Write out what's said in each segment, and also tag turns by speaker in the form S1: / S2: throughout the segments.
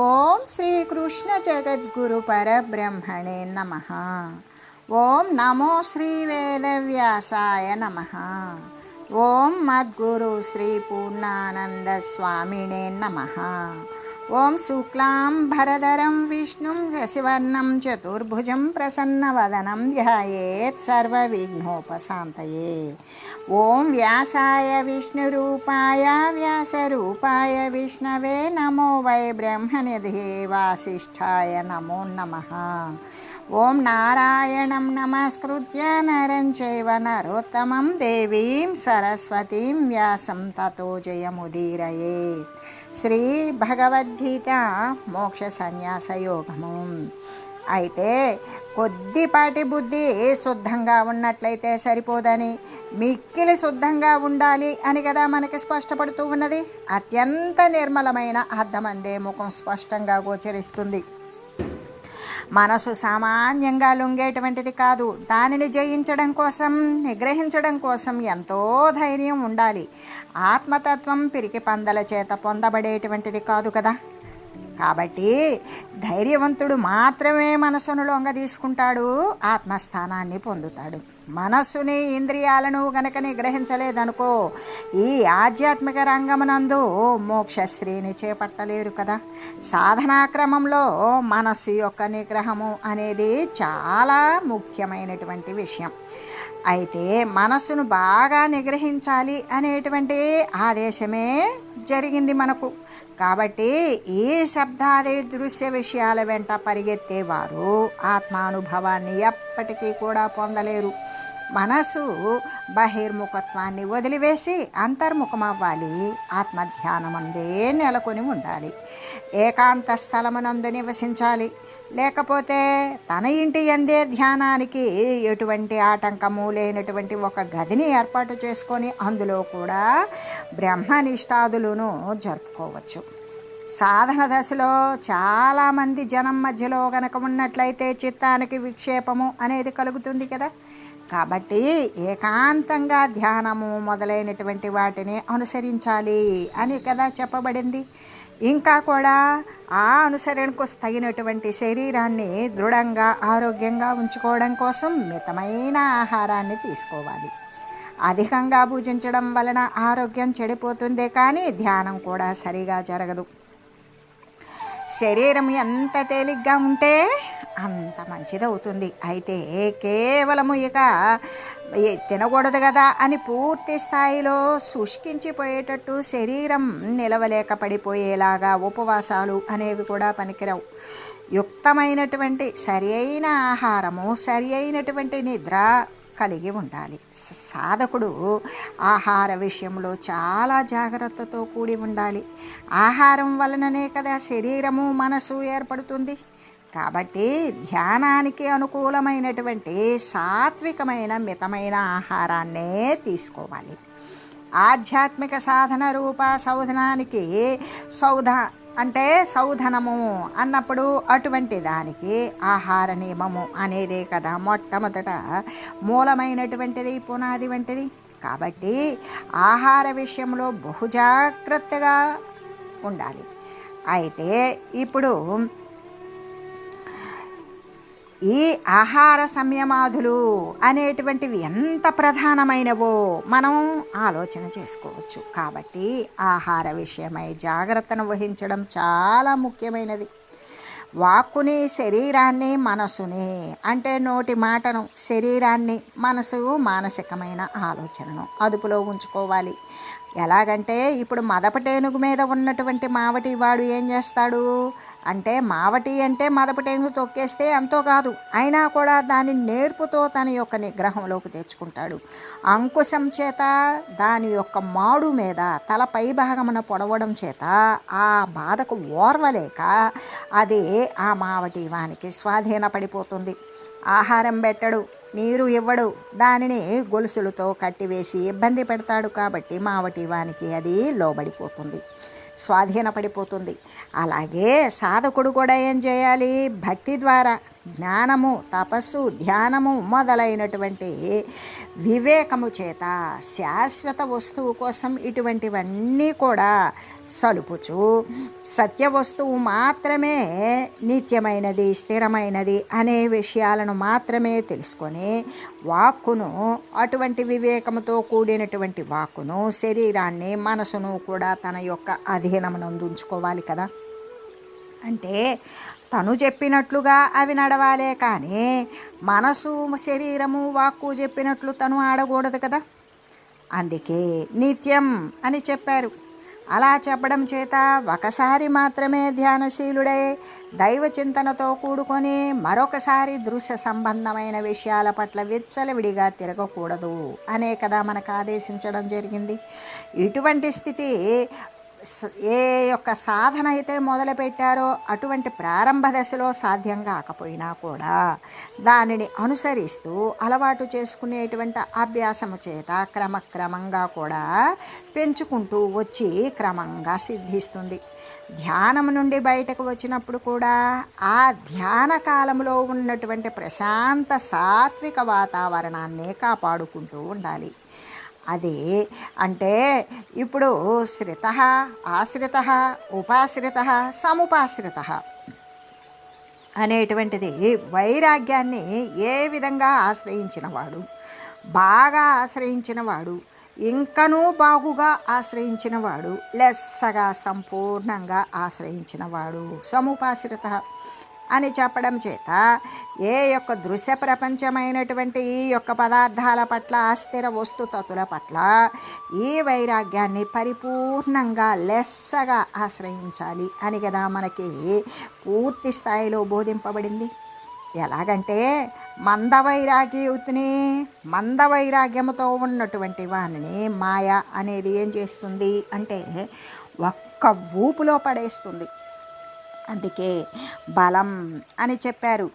S1: ఓం శ్రీ కృష్ణ జగద్గురు పరబ్రహ్మణే నమః. ఓం నమో శ్రీ వేదవ్యాసాయ నమః. ఓం మద్గురు శ్రీ పూర్ణానంద స్వామినే నమః. ఓం శుక్లాం భరధరం విష్ణుం శశివర్ణం చతుర్భుజం ప్రసన్నవదనం ధ్యాయేత్ సర్వవిఘ్నోపశాంతయే. ఓం వ్యాసాయ విష్ణురూపాయ వ్యాసరూపాయ విష్ణవే నమో వై బ్రహ్మనిధే వాసిష్ఠాయ నమో నమః. ఓం నారాయణం నమస్కృత్య నరం చైవ నరోత్తమం దేవీం సరస్వతీం వ్యాసం తతో జయముదీరయేత్. శ్రీ భగవద్గీత మోక్ష సన్యాస యోగము. అయితే కొద్దిపాటి బుద్ధి శుద్ధంగా ఉన్నట్లయితే సరిపోదని, మిక్కిలి శుద్ధంగా ఉండాలి అని కదా మనకి స్పష్టపడుతూ ఉన్నది. అత్యంత నిర్మలమైన అర్థమందే ముఖం స్పష్టంగా గోచరిస్తుంది. మనసు సామాన్యంగా లొంగేటువంటిది కాదు. దానిని జయించడం కోసం, నిగ్రహించడం కోసం ఎంతో ధైర్యం ఉండాలి. ఆత్మతత్వం పిరికి పందల చేత పొందబడేటువంటిది కాదు కదా. కాబట్టి ధైర్యవంతుడు మాత్రమే మనసును లొంగ తీసుకుంటాడు, ఆత్మస్థానాన్ని పొందుతాడు. మనస్సుని, ఇంద్రియాలను గనక నిగ్రహించలేదనుకో, ఈ ఆధ్యాత్మిక రంగమునందు మోక్షశ్రీని చేపట్టలేరు కదా. సాధనా క్రమంలో మనస్సు యొక్క నిగ్రహము అనేది చాలా ముఖ్యమైనటువంటి విషయం. అయితే మనస్సును బాగా నిగ్రహించాలి అనేటువంటి ఆదేశమే జరిగింది మనకు. కాబట్టి ఈ శబ్దాది దృశ్య విషయాల వెంట పరిగెత్తేవారు ఆత్మానుభవాన్ని ఎప్పటికీ కూడా పొందలేరు. మనసు బహిర్ముఖత్వాన్ని వదిలివేసి అంతర్ముఖమవ్వాలి. ఆత్మధ్యానమందే నెలకొని ఉండాలి. ఏకాంత స్థలమునందు నివసించాలి. లేకపోతే తన ఇంటి యందే ధ్యానానికి ఎటువంటి ఆటంకము లేనటువంటి ఒక గదిని ఏర్పాటు చేసుకొని అందులో కూడా బ్రహ్మనిష్టాదులను జరుపుకోవచ్చు. సాధన దశలో చాలామంది జనం మధ్యలో గనక ఉన్నట్లయితే చిత్తానికి విక్షేపము అనేది కలుగుతుంది కదా. కాబట్టి ఏకాంతంగా ధ్యానము మొదలైనటువంటి వాటిని అనుసరించాలి అని కదా చెప్పబడింది. ఇంకా కూడా ఆ అనుసరణకు తగినటువంటి శరీరాన్ని దృఢంగా ఆరోగ్యంగా ఉంచుకోవడం కోసం మితమైన ఆహారాన్ని తీసుకోవాలి. అధికంగా భుజించడం వలన ఆరోగ్యం చెడిపోతుందే కానీ ధ్యానం కూడా సరిగా జరగదు. శరీరం ఎంత తేలిగ్గా ఉంటే అంత మంచిదవుతుంది. అయితే కేవలము ఇక తినకూడదు కదా అని పూర్తి స్థాయిలో శుష్కించిపోయేటట్టు శరీరం నిలవలేక పడిపోయేలాగా ఉపవాసాలు అనేవి కూడా పనికిరావు. యుక్తమైనటువంటి సరి అయిన ఆహారము, సరి అయినటువంటి నిద్ర కలిగి ఉండాలి. సాధకుడు ఆహార విషయంలో చాలా జాగ్రత్తతో కూడి ఉండాలి. ఆహారం వలననే కదా శరీరము, మనసు ఏర్పడుతుంది. కాబట్టి ధ్యానానికి అనుకూలమైనటువంటి సాత్వికమైన మితమైన ఆహారాన్నే తీసుకోవాలి. ఆధ్యాత్మిక సాధన రూప సౌధనానికి సౌధనము అన్నప్పుడు అటువంటి దానికి ఆహార నియమము అనేదే కదా మొట్టమొదట మూలమైనటువంటిది, పునాది వంటిది. కాబట్టి ఆహార విషయంలో బహుజాగ్రత్తగా ఉండాలి. అయితే ఇప్పుడు ఈ ఆహార సంయమాదులు అనేటువంటివి ఎంత ప్రధానమైనవో మనం ఆలోచన చేసుకోవచ్చు. కాబట్టి ఆహార విషయమై జాగ్రత్తను వహించడం చాలా ముఖ్యమైనది. వాక్కుని, శరీరాన్ని, మనసుని అంటే నోటి మాటను, శరీరాన్ని, మనసు, మానసికమైన ఆలోచనను అదుపులో ఉంచుకోవాలి. ఎలాగంటే ఇప్పుడు మదపటేనుగు మీద ఉన్నటువంటి మావటి వాడు ఏం చేస్తాడు అంటే, మావటి అంటే మదపటేనుగు తొక్కేస్తే అంతో కాదు, అయినా కూడా దాని నేర్పుతో తన యొక్క నిగ్రహంలోకి తెచ్చుకుంటాడు. అంకుశం చేత దాని యొక్క మాడు మీద తల పై భాగమున పొడవడం చేత ఆ బాధకు ఓర్వలేక అది ఆ మావటి వానికి స్వాధీనపడిపోతుంది. ఆహారం పెట్టడు, నీరు ఇవ్వడు, దానిని గొలుసులతో కట్టివేసి ఇబ్బంది పెడతాడు. కాబట్టి మావటి వానికి అది లోబడిపోతుంది, స్వాధీనపడిపోతుంది. అలాగే సాధకుడు కూడా ఏం చేయాలి? భక్తి ద్వారా జ్ఞానము, తపస్సు, ధ్యానము మొదలైనటువంటి వివేకము చేత శాశ్వత వస్తువు కోసం ఇటువంటివన్నీ కూడా సలుపుచు సత్య వస్తువు మాత్రమే నిత్యమైనది, స్థిరమైనది అనే విషయాలను మాత్రమే తెలుసుకొని వాక్కును, అటువంటి వివేకముతో కూడినటువంటి వాక్కును, శరీరాన్ని, మనసును కూడా తన యొక్క అధీనమునందు ఉంచుకోవాలి కదా. అంటే తను చెప్పినట్లుగా అవి నడవాలే కానీ మనసు, శరీరము, వాక్కు చెప్పినట్లు తను ఆడకూడదు కదా. అందుకే నిత్యం అని చెప్పారు. అలా చెప్పడం చేత ఒకసారి మాత్రమే ధ్యానశీలుడై దైవ చింతనతో కూడుకొని మరొకసారి దృశ్య సంబంధమైన విషయాల పట్ల విచ్చలవిడిగా తిరగకూడదు అనే కదా మనకు ఆదేశించడం జరిగింది. ఇటువంటి స్థితి ఏ యొక్క సాధన అయితే మొదలుపెట్టారో అటువంటి ప్రారంభ దశలో సాధ్యం కాకపోయినా కూడా దానిని అనుసరిస్తూ అలవాటు చేసుకునేటువంటి అభ్యాసము చేత క్రమక్రమంగా కూడా పెంచుకుంటూ వచ్చి క్రమంగా సిద్ధిస్తుంది. ధ్యానం నుండి బయటకు వచ్చినప్పుడు కూడా ఆ ధ్యాన కాలంలో ఉన్నటువంటి ప్రశాంత సాత్విక వాతావరణాన్ని కాపాడుకుంటూ ఉండాలి. అది అంటే ఇప్పుడు శ్రిత, ఆశ్రిత, ఉపాశ్రిత, సముపాశ్రిత అనేటువంటిది వైరాగ్యాన్ని ఏ విధంగా ఆశ్రయించినవాడు, బాగా ఆశ్రయించినవాడు, ఇంకనూ బాగుగా ఆశ్రయించినవాడు, లెస్సగా సంపూర్ణంగా ఆశ్రయించినవాడు సముపాశ్రిత అని చెప్పడం చేత ఏ యొక్క దృశ్య ప్రపంచమైనటువంటి ఈ యొక్క పదార్థాల పట్ల, అస్థిర వస్తుతతుల పట్ల ఈ వైరాగ్యాన్ని పరిపూర్ణంగా లెస్సగా ఆశ్రయించాలి అని కదా మనకి పూర్తి స్థాయిలో బోధింపబడింది. ఎలాగంటే మందవైరాగ్యముతో ఉన్నటువంటి వానిని మాయ అనేది ఏం చేస్తుంది అంటే ఒక్క ఊపులో పడేస్తుంది. అందుకే బలం అని చెప్పారు.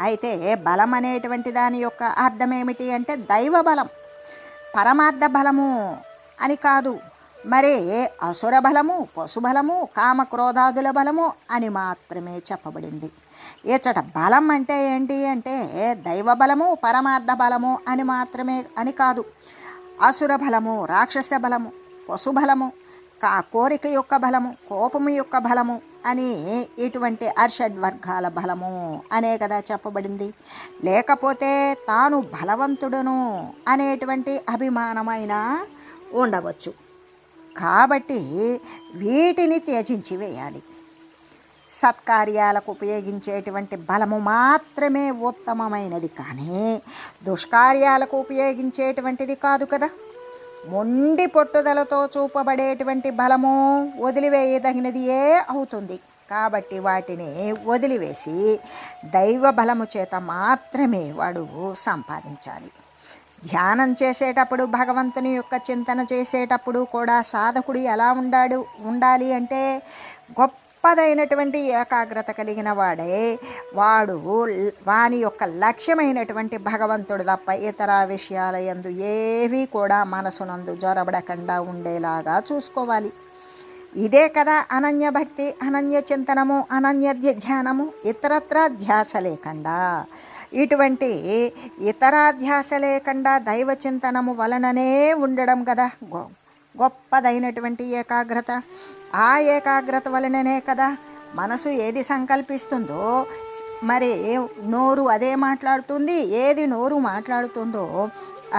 S1: అయితే బలం అనేటువంటి దాని యొక్క అర్థం ఏమిటి అంటే దైవ బలం, పరమార్థ బలము అని కాదు. మరి అసుర బలము, పశుబలము, కామక్రోధాదుల బలము అని మాత్రమే చెప్పబడింది. ఇచ్చట బలం అంటే ఏంటి అంటే దైవ బలము, పరమార్థ బలము అని మాత్రమే అని కాదు. అసుర బలము, రాక్షస బలము, పశుబలము, కోరిక యొక్క బలము, కోపము యొక్క బలము అని ఇటువంటి అర్షడ్వర్గాల బలము అనే కదా చెప్పబడింది. లేకపోతే తాను బలవంతుడును అనేటువంటి అభిమానమైన ఉండవచ్చు. కాబట్టి వీటిని త్యజించి వేయాలి. సత్కార్యాలకు ఉపయోగించేటువంటి బలము మాత్రమే ఉత్తమమైనది కానీ దుష్కార్యాలకు ఉపయోగించేటువంటిది కాదు కదా. మొండి పట్టుదలతో చూపబడేటువంటి బలము వదిలివేయదగినది అవుతుంది. కాబట్టి వాటిని వదిలివేసి దైవ బలము చేత మాత్రమే వాడు సంపాదించాలి. ధ్యానం చేసేటప్పుడు, భగవంతుని యొక్క చింతన చేసేటప్పుడు కూడా సాధకుడు ఎలా ఉండాలి అంటే గొప్పదైనటువంటి ఏకాగ్రత కలిగిన వాడు వాని యొక్క లక్ష్యమైనటువంటి భగవంతుడు తప్ప ఇతర విషయాల యందు ఏవి కూడా మనసునందు జొరబడకుండా ఉండేలాగా చూసుకోవాలి. ఇదే కదా అనన్య భక్తి, అనన్య చింతనము, అనన్య ధ్యానము. ఇతరత్ర ధ్యాస లేకుండా, ఇటువంటి ఇతర ధ్యాస లేకుండా దైవ చింతనము వలననే ఉండడం కదా గొప్పదైనటువంటి ఏకాగ్రత. ఆ ఏకాగ్రత వలననే కదా మనసు ఏది సంకల్పిస్తుందో మరి నోరు అదే మాట్లాడుతుంది, ఏది నోరు మాట్లాడుతుందో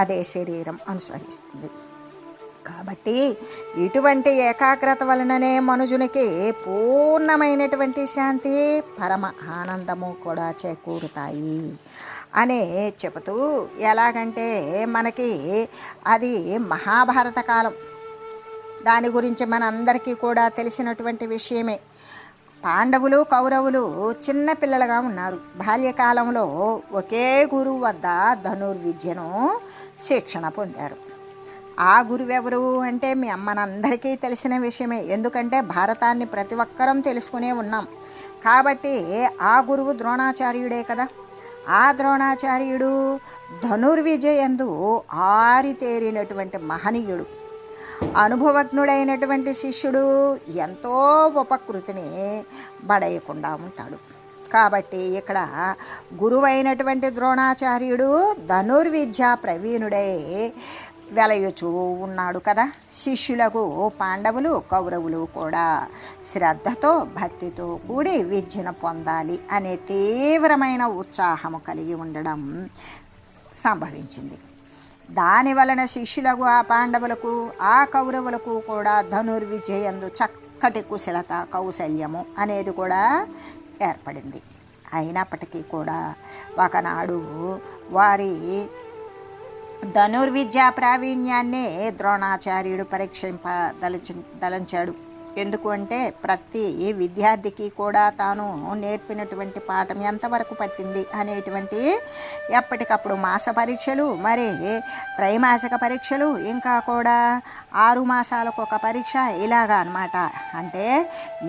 S1: అదే శరీరం అనుసరిస్తుంది. కాబట్టి ఇటువంటి ఏకాగ్రత వలననే మనుజునికి పూర్ణమైనటువంటి శాంతి, పరమ ఆనందము కూడా చేకూరుతాయి అనే చెబుతూ, ఎలాగంటే మనకి అది మహాభారత కాలం, దాని గురించి మనందరికీ కూడా తెలిసినటువంటి విషయమే. పాండవులు, కౌరవులు చిన్న పిల్లలుగా ఉన్నారు. బాల్యకాలంలో ఒకే గురువు వద్ద ధనుర్విద్యను శిక్షణ పొందారు. ఆ గురువెవరు అంటే మనందరికీ తెలిసిన విషయమే. ఎందుకంటే భారతాన్ని ప్రతి ఒక్కరం తెలుసుకునే ఉన్నాం కాబట్టి ఆ గురువు ద్రోణాచార్యుడే కదా. ఆ ద్రోణాచార్యుడు ధనుర్విజయందు ఆరితేరినటువంటి మహనీయుడు, అనుభవజ్ఞుడైనటువంటి శిష్యుడు. ఎంతో ఉపకృతిని బడయకుండా ఉంటాడు. కాబట్టి ఇక్కడ గురువైనటువంటి ద్రోణాచార్యుడు ధనుర్విద్యా ప్రవీణుడై వెలయుచూ ఉన్నాడు కదా. శిష్యులకు పాండవులు కౌరవులు కూడా శ్రద్ధతో భక్తితో కూడి విద్యను పొందాలి అనే తీవ్రమైన ఉత్సాహము కలిగి ఉండడం సంభవించింది. దాని వలన శిష్యులకు ఆ పాండవులకు ఆ కౌరవులకు కూడా ధనుర్విజయందు చక్కటి కుశలత కౌశల్యము అనేది కూడా ఏర్పడింది. అయినప్పటికీ కూడా ఒకనాడు వారి ధనుర్విద్యా ప్రావీణ్యాన్నే ద్రోణాచార్యుడు దలంచాడు. ఎందుకు అంటే ప్రతి విద్యార్థికి కూడా తాను నేర్పినటువంటి పాఠం ఎంతవరకు పట్టింది అనేటువంటి ఎప్పటికప్పుడు మాస పరీక్షలు, మరి త్రైమాసిక పరీక్షలు, ఇంకా కూడా 6 మాసాలకు ఒక పరీక్ష, ఇలాగా అనమాట. అంటే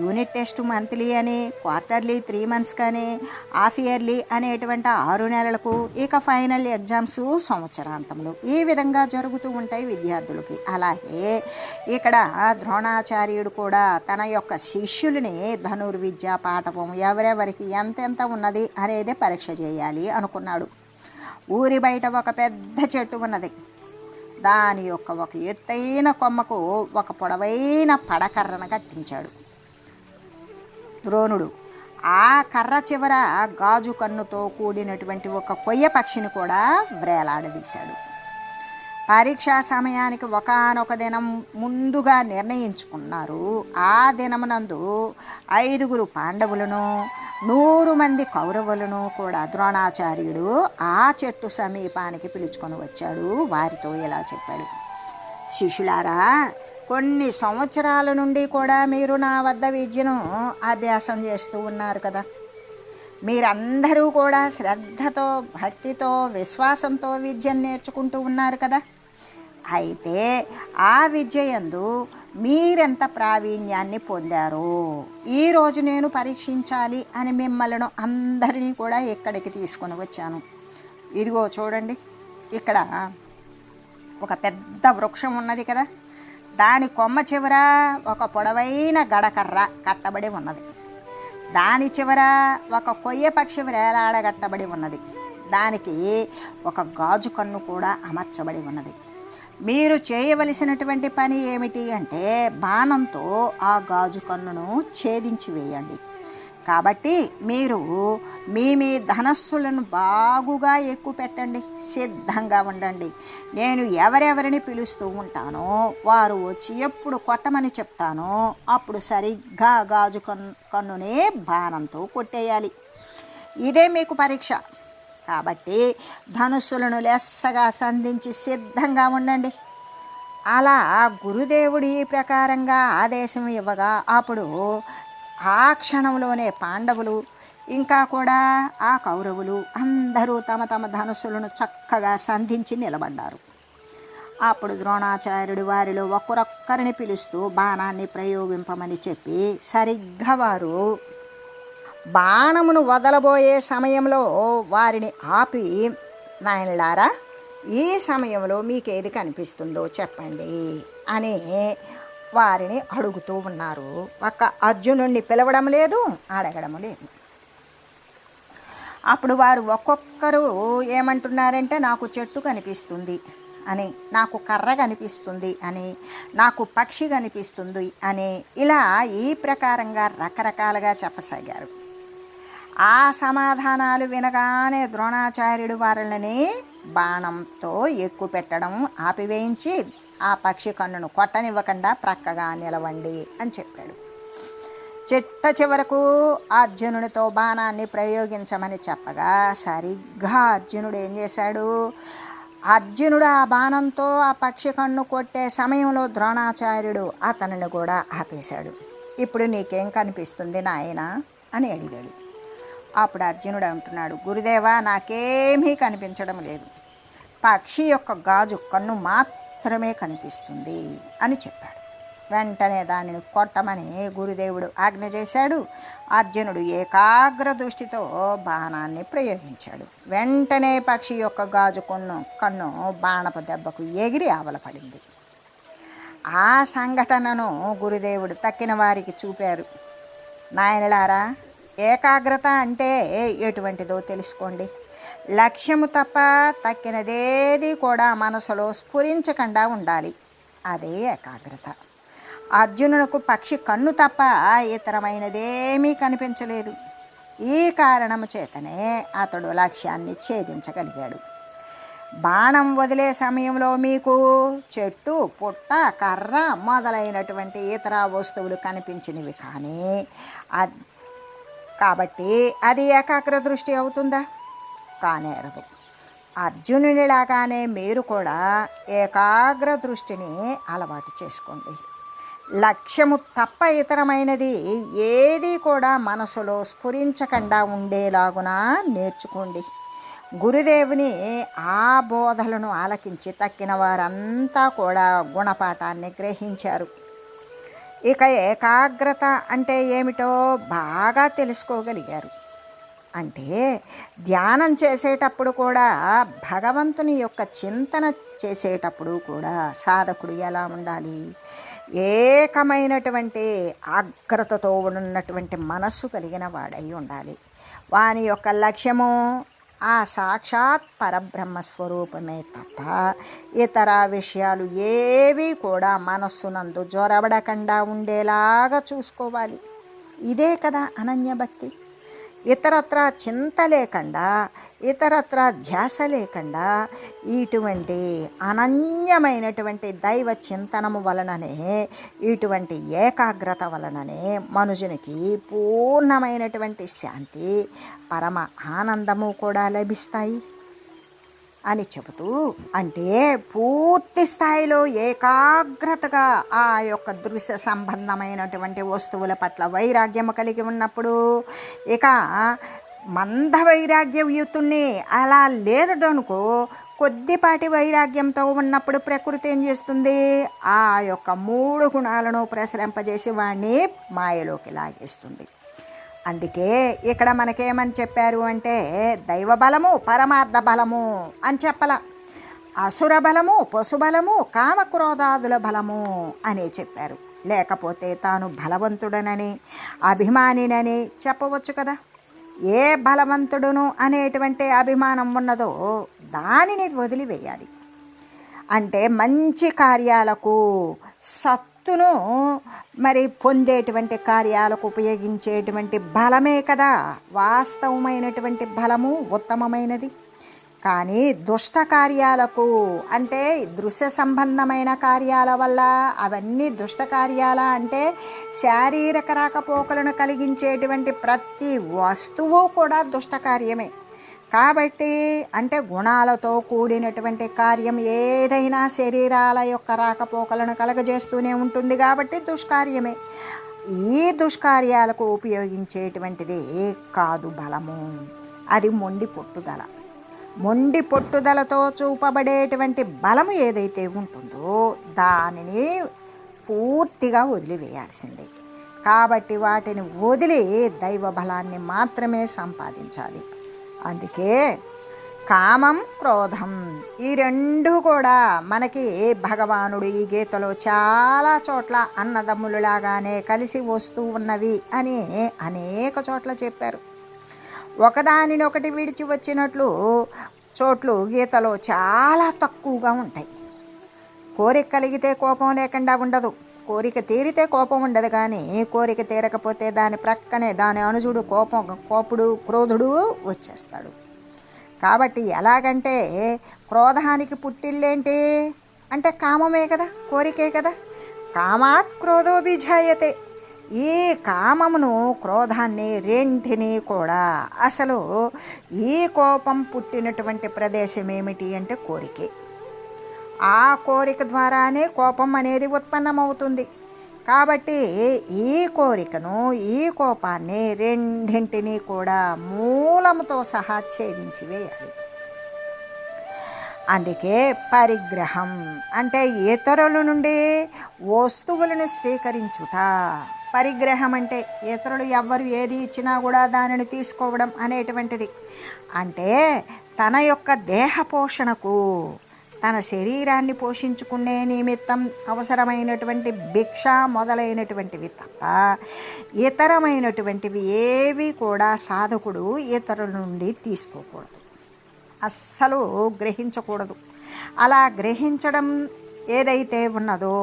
S1: యూనిట్ టెస్ట్ మంత్లీ అని, క్వార్టర్లీ 3 months కానీ, హాఫ్ ఇయర్లీ అనేటువంటి 6 నెలలకు, ఇక ఫైనల్ ఎగ్జామ్స్ సంవత్సరాంతములు, ఈ విధంగా జరుగుతూ ఉంటాయి విద్యార్థులకి. అలాగే ఇక్కడ ద్రోణాచార్యుడు కూడా తన యొక్క శిష్యుల్ని ధనుర్విద్యా పాఠవం ఎవరెవరికి ఎంతెంత ఉన్నది అనేది పరీక్ష చేయాలి అనుకున్నాడు. ఊరి బయట ఒక పెద్ద చెట్టు ఉన్నది. దాని యొక్క ఒక ఎత్తైన కొమ్మకు ఒక పొడవైన పడకర్రను కట్టించాడు ద్రోణుడు. ఆ కర్ర చివర గాజు కన్నుతో కూడినటువంటి ఒక కొయ్య పక్షిని కూడా వ్రేలాడదీశాడు. పరీక్షా సమయానికి ఒకానొక దినం ముందుగా నిర్ణయించుకున్నారు. ఆ దినమునందు 5 పాండవులను 100 మంది కౌరవులను కూడా ద్రోణాచార్యుడు ఆ చెట్టు సమీపానికి పిలుచుకొని వచ్చాడు. వారితో ఇలా చెప్పాడు: శిష్యులారా, కొన్ని సంవత్సరాల నుండి కూడా మీరు నా వద్ద విద్యను అభ్యాసం చేస్తూ ఉన్నారు కదా. మీరందరూ కూడా శ్రద్ధతో భక్తితో విశ్వాసంతో విద్యను నేర్చుకుంటూ ఉన్నారు కదా. అయితే ఆ విద్య యందు మీరెంత ప్రావీణ్యాన్ని పొందారో ఈరోజు నేను పరీక్షించాలి అని మిమ్మల్ని అందరినీ కూడా ఇక్కడికి తీసుకొని వచ్చాను. ఇదిగో చూడండి, ఇక్కడ ఒక పెద్ద వృక్షం ఉన్నది కదా. దాని కొమ్మ చివర ఒక పొడవైన గడకర్ర కట్టబడి ఉన్నది. దాని చివర ఒక కొయ్య పక్షి వేలాడగట్టబడి ఉన్నది. దానికి ఒక గాజు కన్ను కూడా అమర్చబడి ఉన్నది. మీరు చేయవలసినటువంటి పని ఏమిటి అంటే బాణంతో ఆ గాజు కన్నును ఛేదించి వేయండి. కాబట్టి మీరు మీ ధనస్సులను బాగుగా ఎక్కువ పెట్టండి, సిద్ధంగా ఉండండి. నేను ఎవరెవరిని పిలుస్తూ ఉంటానో వారు వచ్చి ఎప్పుడు కొట్టమని చెప్తానో అప్పుడు సరిగ్గా గాజు కన్నునే బాణంతో కొట్టేయాలి. ఇదే మీకు పరీక్ష. కాబట్టి ధనుస్సులను లెస్సగా సంధించి సిద్ధంగా ఉండండి. అలా గురుదేవుడు ఈ ప్రకారంగా ఆదేశం ఇవ్వగా అప్పుడు ఆ క్షణంలోనే పాండవులు ఇంకా కూడా ఆ కౌరవులు అందరూ తమ తమ ధనుస్సులను చక్కగా సంధించి నిలబడ్డారు. అప్పుడు ద్రోణాచార్యుడు వారిలో ఒక్కొక్కరిని పిలుస్తూ బాణాన్ని ప్రయోగింపమని చెప్పి సరిగ్గా వారు బాణమును వదలబోయే సమయంలో వారిని ఆపి, నాయనలారా, ఈ సమయంలో మీకు ఏది కనిపిస్తుందో చెప్పండి అని వారిని అడుగుతూ ఉన్నారు. ఒక్క అర్జునుడిని పిలవడం లేదు, అడగడం లేదు. అప్పుడు వారు ఒక్కొక్కరు ఏమంటున్నారంటే, నాకు చెట్టు కనిపిస్తుంది అని, నాకు కర్ర కనిపిస్తుంది అని, నాకు పక్షి కనిపిస్తుంది అని, ఇలా ఈ ప్రకారంగా రకరకాలుగా చెప్పసాగారు. ఆ సమాధానాలు వినగానే ద్రోణాచార్యుడు వారిని బాణంతో ఎక్కువ పెట్టడం ఆపివేయించి ఆ పక్షి కన్నును కొట్టనివ్వకుండా ప్రక్కగా నిలవండి అని చెప్పాడు. చిట్ట చివరకు అర్జునుడితో బాణాన్ని ప్రయోగించమని చెప్పగా సరిగ్గా అర్జునుడు ఏం చేశాడు? అర్జునుడు ఆ బాణంతో ఆ పక్షి కన్ను కొట్టే సమయంలో ద్రోణాచార్యుడు అతనిని కూడా ఆపేశాడు. ఇప్పుడు నీకేం కనిపిస్తుంది నాయనా అని అడిగాడు. అప్పుడు అర్జునుడు అంటున్నాడు, గురుదేవా, నాకేమీ కనిపించడం లేదు, పక్షి యొక్క గాజు కన్ను మాత్రమే కనిపిస్తుంది అని చెప్పాడు. వెంటనే దానిని కొట్టమని గురుదేవుడు ఆజ్ఞ చేశాడు. అర్జునుడు ఏకాగ్ర దృష్టితో బాణాన్ని ప్రయోగించాడు. వెంటనే పక్షి యొక్క గాజు కన్ను బాణపు దెబ్బకు ఎగిరి ఆవలపడింది. ఆ సంఘటనను గురుదేవుడు తక్కిన వారికి చూపారు. నాయనలారా, ఏకాగ్రత అంటే ఎటువంటిదో తెలుసుకోండి. లక్ష్యము తప్ప తక్కినదేది కూడా మనసులో స్ఫురించకుండా ఉండాలి. అదే ఏకాగ్రత. అర్జునునకు పక్షి కన్ను తప్ప ఇతరమైనదేమీ కనిపించలేదు. ఈ కారణము చేతనే అతడు లక్ష్యాన్ని ఛేదించగలిగాడు. బాణం వదిలే సమయంలో మీకు చెట్టు, పుట్ట, కర్ర మొదలైనటువంటి ఇతర వస్తువులు కనిపించినవి, కానీ కాబట్టి అది ఏకాగ్ర దృష్టి అవుతుందా? కానేరదు. అర్జునునిలాగానే మీరు కూడా ఏకాగ్ర దృష్టిని అలవాటు చేసుకోండి. లక్ష్యము తప్ప ఇతరమైనది ఏది కూడా మనసులో స్ఫురించకుండా ఉండేలాగున నేర్చుకోండి. గురుదేవుని ఆ బోధలను ఆలకించి తక్కిన వారంతా కూడా గుణపాఠాన్ని గ్రహించారు. ఇక ఏకాగ్రత అంటే ఏమిటో బాగా తెలుసుకోగలిగారు. అంటే ధ్యానం చేసేటప్పుడు కూడా, భగవంతుని యొక్క చింతన చేసేటప్పుడు కూడా సాధకుడు ఎలా ఉండాలి? ఏకమైనటువంటి ఆగ్రతతో ఉన్నటువంటి మనస్సు కలిగిన వాడై ఉండాలి. వాని యొక్క లక్ష్యము ఆ సాక్షాత్ పరబ్రహ్మ స్వరూపమే తప్ప ఇతర విషయాలు ఏవి కూడా మనస్సునందు జొరబడకుండా ఉండేలాగా చూసుకోవాలి. ఇదే కదా అనన్యభక్తి. ఇతరత్ర చింత లేకుండా, ఇతరత్ర ధ్యాస లేకుండా ఇటువంటి అనన్యమైనటువంటి దైవ చింతనము వలననే, ఇటువంటి ఏకాగ్రత వలననే మనుజునికి పూర్ణమైనటువంటి శాంతి, పరమ ఆనందము కూడా లభిస్తాయి అని చెబుతూ, అంటే పూర్తి స్థాయిలో ఏకాగ్రతగా ఆ యొక్క దృశ్య సంబంధమైనటువంటి వస్తువుల పట్ల వైరాగ్యము కలిగి ఉన్నప్పుడు, ఇక మంద వైరాగ్యయుతుణ్ణి అలా లేదనుకో, కొద్దిపాటి వైరాగ్యంతో ఉన్నప్పుడు ప్రకృతి ఏం చేస్తుంది? ఆ యొక్క 3 గుణాలను ప్రసరింపజేసి వాడిని మాయలోకి లాగేస్తుంది. అందుకే ఇక్కడ మనకేమని చెప్పారు అంటే, దైవ బలము, పరమార్థ బలము అని చెప్పల, అసుర బలము, పశుబలము, కామక్రోధాదుల బలము అనే చెప్పారు. లేకపోతే తాను బలవంతుడనని, అభిమానినని చెప్పవచ్చు కదా. ఏ బలవంతుడును అనేటువంటి అభిమానం ఉన్నదో దానిని వదిలివేయాలి. అంటే మంచి కార్యాలకు, సత్తును మరి పొందేటువంటి కార్యాలకు ఉపయోగించేటువంటి బలమే కదా వాస్తవమైనటువంటి బలము, ఉత్తమమైనది. కానీ దుష్ట కార్యాలకు, అంటే దృశ్య సంబంధమైన కార్యాల వల్ల, అవన్నీ దుష్ట కార్యాల అంటే శారీరక రాకపోకలను కలిగించేటువంటి ప్రతి వస్తువు కూడా దుష్ట కార్యమే. కాబట్టి అంటే గుణాలతో కూడినటువంటి కార్యం ఏదైనా శరీరాల యొక్క రాకపోకలను కలగజేస్తూనే ఉంటుంది, కాబట్టి దుష్కార్యమే. ఈ దుష్కార్యాలకు ఉపయోగించేటువంటిది కాదు బలము, అది మొండి పట్టుదల. మొండి పట్టుదలతో చూపబడేటువంటి బలము ఏదైతే ఉంటుందో దానిని పూర్తిగా వదిలివేయాల్సిందే. కాబట్టి వాటిని వదిలి దైవ బలాన్ని మాత్రమే సంపాదించాలి. అందుకే కామం, క్రోధం ఈ 2 కూడా మనకి భగవానుడు ఈ గీతలో చాలా చోట్ల అన్నదమ్ములులాగానే కలిసి వస్తూ ఉన్నవి అని అనేక చోట్ల చెప్పారు. ఒకదానినొకటి విడిచి వచ్చినట్లు చోట్లు గీతలో చాలా తక్కువగా ఉంటాయి. కోరిక కలిగితే కోపం లేకుండా ఉండదు, కోరిక తీరితే కోపం ఉండదు. కానీ కోరిక తీరకపోతే దాని ప్రక్కనే దాని అనుజుడు కోపుడు, క్రోధుడు వచ్చేస్తాడు. కాబట్టి ఎలాగంటే క్రోధానికి పుట్టిల్లేంటి అంటే కామమే కదా, కోరికే కదా. కామాత్ క్రోధోభిజాయతే. ఈ కామమును, క్రోధాన్ని రెంటిని కూడా, అసలు ఈ కోపం పుట్టినటువంటి ప్రదేశం ఏమిటి అంటే కోరికే. ఆ కోరిక ద్వారానే కోపం అనేది ఉత్పన్నమవుతుంది. కాబట్టి ఈ కోరికను, ఈ కోపాన్ని రెండింటినీ కూడా మూలముతో సహా ఛేదించి వేయాలి. అందుకే పరిగ్రహం అంటే ఇతరుల నుండి వస్తువులను స్వీకరించుట. పరిగ్రహం అంటే ఇతరులు ఎవ్వరు ఏది ఇచ్చినా కూడా దానిని తీసుకోవడం అనేటువంటిది. అంటే తన యొక్క దేహ పోషణకు, తన శరీరాన్ని పోషించుకునే నిమిత్తం అవసరమైనటువంటి భిక్ష మొదలైనటువంటివి తప్ప ఇతరమైనటువంటివి ఏవి కూడా సాధకుడు ఇతరుల నుండి తీసుకోకూడదు, అస్సలు గ్రహించకూడదు. అలా గ్రహించడం ఏదైతే ఉన్నదో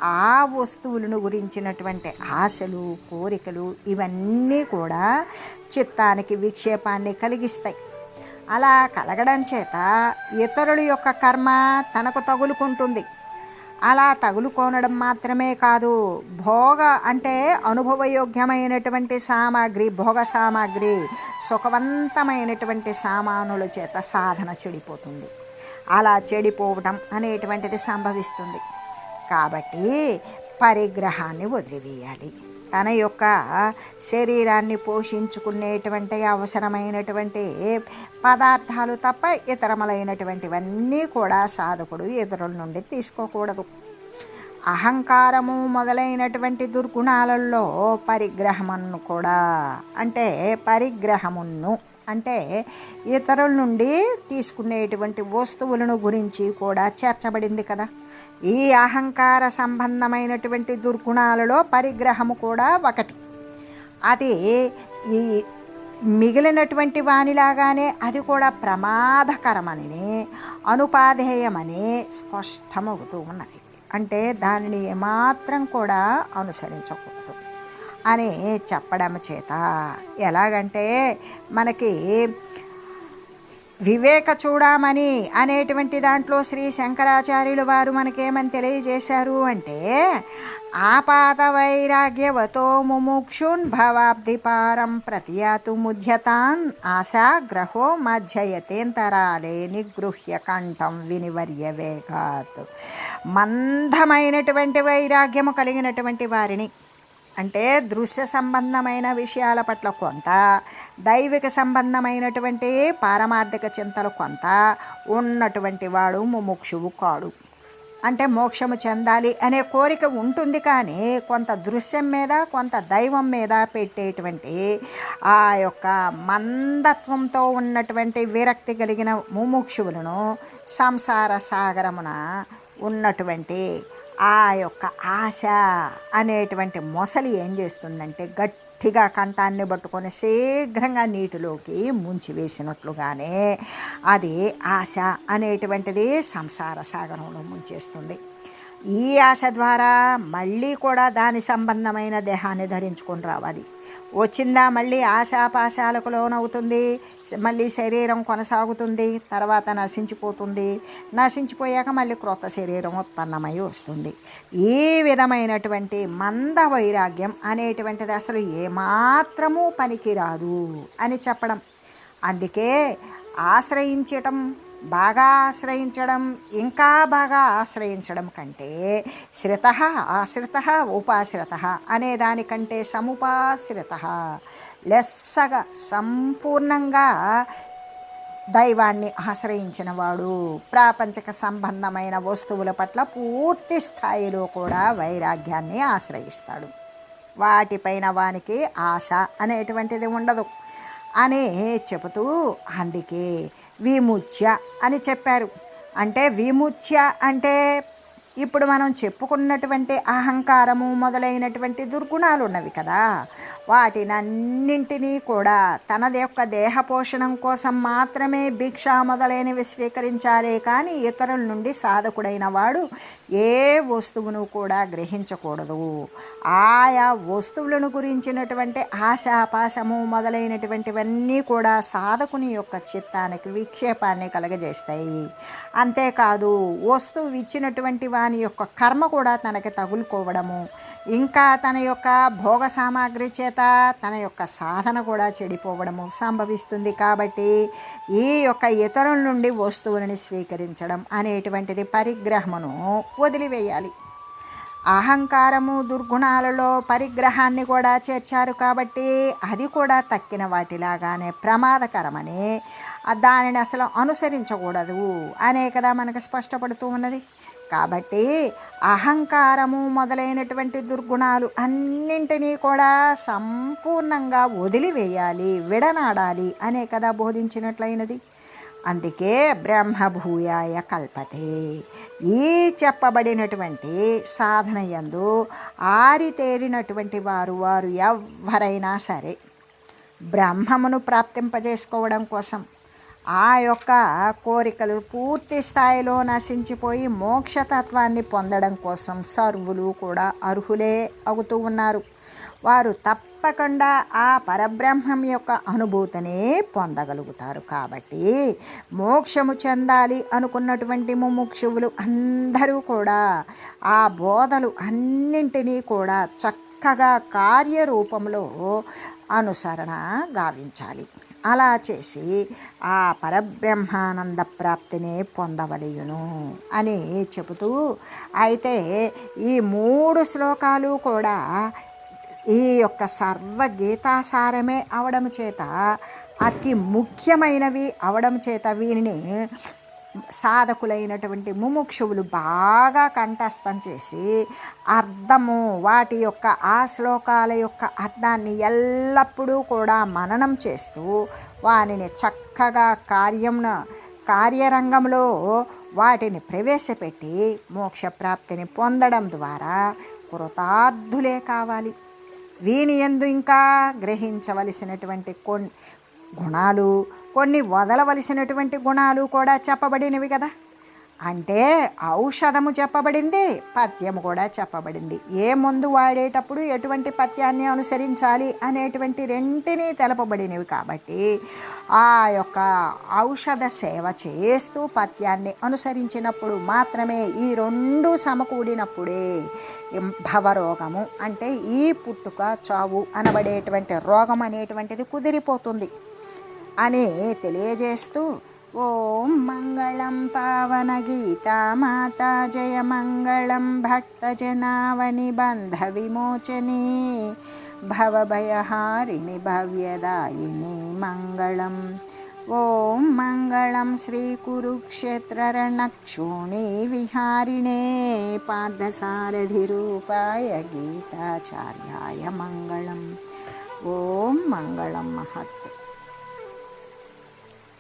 S1: ఆ వస్తువులను గురించినటువంటి ఆశలు, కోరికలు ఇవన్నీ కూడా చిత్తానికి విక్షేపాన్ని కలిగిస్తాయి. అలా కలగడం చేత ఇతరుల యొక్క కర్మ తనకు తగులుకుంటుంది. అలా తగులుకోనడం మాత్రమే కాదు, భోగ అంటే అనుభవయోగ్యమైనటువంటి సామాగ్రి, భోగ సామాగ్రి, సుఖవంతమైనటువంటి సామానుల చేత సాధన చెడిపోతుంది. అలా చెడిపోవటం అనేటువంటిది సంభవిస్తుంది. కాబట్టి పరిగ్రహాన్ని వదిలివేయాలి. తన యొక్క శరీరాన్ని పోషించుకునేటువంటి అవసరమైనటువంటి పదార్థాలు తప్ప ఇతరములైనటువంటివన్నీ కూడా సాధకుడు ఇతరుల నుండి తీసుకోకూడదు. అహంకారము మొదలైనటువంటి దుర్గుణాలలో పరిగ్రహమును కూడా, అంటే పరిగ్రహమును అంటే ఇతరుల నుండి తీసుకునేటువంటి వస్తువులను గురించి కూడా చేర్చబడింది కదా. ఈ అహంకార సంబంధమైనటువంటి దుర్గుణాలలో పరిగ్రహము కూడా ఒకటి. అది ఈ మిగిలినటువంటి వానిలాగానే అది కూడా ప్రమాదకరమని, అనుపాధేయమని స్పష్టమవుతూ ఉన్నది. అంటే దానిని ఏమాత్రం కూడా అనుసరించకూడదు అని చెప్పడం చేత ఎలాగంటే మనకి వివేక చూడమని అనేటువంటి దాంట్లో శ్రీ శంకరాచార్యులు వారు మనకేమని తెలియజేశారు అంటే, ఆపాత వైరాగ్యవతో ముముక్షున్ భవాబ్ధిపారం ప్రతియాతు ముధ్యతాన్ ఆశాగ్రహో మధ్యయతేంతరాలే నిగృహ్య కంఠం వినివర్య వేగాత్. మందమైనటువంటి వైరాగ్యము కలిగినటువంటి వారిని, అంటే దృశ్య సంబంధమైన విషయాల పట్ల కొంత, దైవిక సంబంధమైనటువంటి పారమార్థిక చింతలు కొంత ఉన్నటువంటి వాడు ముముక్షువు కాడు. అంటే మోక్షము చెందాలి అనే కోరిక ఉంటుంది, కానీ కొంత దృశ్యం మీద కొంత దైవం మీద పెట్టేటువంటి ఆ యొక్క మందత్వంతో ఉన్నటువంటి విరక్తి కలిగిన ముముక్షువులను సంసార సాగరమున ఉన్నటువంటి ఆ యొక్క ఆశ అనేటువంటి మొసలి ఏం చేస్తుందంటే గట్టిగా కంఠాన్ని పట్టుకొని శీఘ్రంగా నీటిలోకి ముంచివేసినట్లుగానే అది ఆశ అనేటువంటిది సంసార సాగరంలో ముంచేస్తుంది. ఈ ఆశ ద్వారా మళ్ళీ కూడా దాని సంబంధమైన దేహాన్ని ధరించుకొని రావాలి. వచ్చిందా మళ్ళీ ఆశాపాశాలకు లోనవుతుంది, మళ్ళీ శరీరం కొనసాగుతుంది, తర్వాత నశించిపోతుంది. నశించిపోయాక మళ్ళీ క్రొత్త శరీరం ఉత్పన్నమై వస్తుంది. ఈ విధమైనటువంటి మంద వైరాగ్యం అనేటువంటిది అసలు ఏమాత్రమూ పనికిరాదు అని చెప్పడం. అందుకే ఆశ్రయించటం, బాగా ఆశ్రయించడం, ఇంకా బాగా ఆశ్రయించడం కంటే శ్రిత ఆశ్రిత ఉపాశ్రిత అనే దానికంటే సముపాశ్రిత, లెస్సగా సంపూర్ణంగా దైవాన్ని ఆశ్రయించిన వాడు ప్రాపంచక సంబంధమైన వస్తువుల పట్ల పూర్తి స్థాయిలో కూడా వైరాగ్యాన్ని ఆశ్రయిస్తాడు. వాటిపైన వానికి ఆశ అనేటువంటిది ఉండదు అని చెబుతూ, అందుకే విముచ్య అని చెప్పారు. అంటే విముచ్య అంటే ఇప్పుడు మనం చెప్పుకున్నటువంటి అహంకారము మొదలైనటువంటి దుర్గుణాలు ఉన్నవి కదా, వాటినన్నింటినీ కూడా తన యొక్క దేహ పోషణం కోసం మాత్రమే భిక్ష మొదలైనవి స్వీకరించాలే కానీ ఇతరుల నుండి సాధకుడైన వాడు ఏ వస్తువును కూడా గ్రహించకూడదు. ఆయా వస్తువులను గురించినటువంటి ఆశాపాశము మొదలైనటువంటివన్నీ కూడా సాధకుని యొక్క చిత్తానికి విక్షేపాన్ని కలగజేస్తాయి. అంతేకాదు వస్తువు ఇచ్చినటువంటి వాని యొక్క కర్మ కూడా తనకి తగులుకోవడము, ఇంకా తన యొక్క భోగ సామాగ్రి చేత తన యొక్క సాధన కూడా చెడిపోవడము సంభవిస్తుంది. కాబట్టి ఈ యొక్క ఇతరుల నుండి వస్తువులని స్వీకరించడం అనేటువంటిది పరిగ్రహమును వదిలివేయాలి. అహంకారము దుర్గుణాలలో పరిగ్రహాన్ని కూడా చేర్చారు కాబట్టి అది కూడా తక్కిన వాటిలాగానే ప్రమాదకరమని, దానిని అసలు అనుసరించకూడదు అనే కదా మనకు స్పష్టపడుతూ ఉన్నది. కాబట్టి అహంకారము మొదలైనటువంటి దుర్గుణాలు అన్నింటినీ కూడా సంపూర్ణంగా వదిలివేయాలి, విడనాడాలి అనే కదా బోధించినట్లయినది. అందుకే బ్రహ్మభూయాయ కల్పతే. ఈ చెప్పబడినటువంటి సాధన యందు ఆరితేరినటువంటి వారు ఎవరైనా సరే బ్రహ్మమును ప్రాప్తింపజేసుకోవడం కోసం, ఆ యొక్క కోరికలు పూర్తి స్థాయిలో నశించిపోయి మోక్షతత్వాన్ని పొందడం కోసం సర్వులు కూడా అర్హులే అవుతూ ఉన్నారు. వారు తప్పకుండా ఆ పరబ్రహ్మం యొక్క అనుభూతిని పొందగలుగుతారు. కాబట్టి మోక్షము చెందాలి అనుకున్నటువంటి ముముక్షువులు అందరూ కూడా ఆ బోధలు అన్నింటినీ కూడా చక్కగా కార్యరూపంలో అనుసరణ గావించాలి. అలా చేసి ఆ పరబ్రహ్మానంద ప్రాప్తిని పొందవలయును అని చెబుతూ, అయితే ఈ 3 శ్లోకాలు కూడా ఈ యొక్క సర్వగీతాసారమే అవడం చేత, అతి ముఖ్యమైనవి అవడం చేత వీనిని సాధకులైనటువంటి ముముక్షువులు బాగా కంఠస్థం చేసి అర్థము, వాటి యొక్క ఆ శ్లోకాల యొక్క అర్థాన్ని ఎల్లప్పుడూ కూడా మననం చేస్తూ వానిని చక్కగా కార్యరంగంలో వాటిని ప్రవేశపెట్టి మోక్షప్రాప్తిని పొందడం ద్వారా కృతార్థులే కావాలి. వీని యందు ఇంకా గ్రహించవలసినటువంటి గుణాలు, కొన్ని వదలవలసినటువంటి గుణాలు కూడా చెప్పబడినవి కదా. అంటే ఔషధము చెప్పబడింది, పథ్యము కూడా చెప్పబడింది. ఏ మందు వాడేటప్పుడు ఎటువంటి పథ్యాన్ని అనుసరించాలి అనేటువంటి రెంటినీ తెలపబడినవి. కాబట్టి ఆ యొక్క ఔషధ సేవ చేస్తూ పథ్యాన్ని అనుసరించినప్పుడు మాత్రమే, ఈ 2 సమకూడినప్పుడే భవరోగము అంటే ఈ పుట్టుక చావు అనబడేటువంటి రోగం అనేటువంటిది కుదిరిపోతుంది అని తెలియజేస్తూ, ఓం మంగళం పావన గీతా మాతా, జయ మంగళం భక్తజనావని బంధ విమోచని, భవభయహారిణి భవ్యదాయిని మంగళం. ఓం మంగళం శ్రీ కురుక్షేత్ర రణక్షోణి విహారిణే, పార్థసారథి రూపాయ గీతాచార్యాయ మంగళం. ఓం మంగళం మహత్.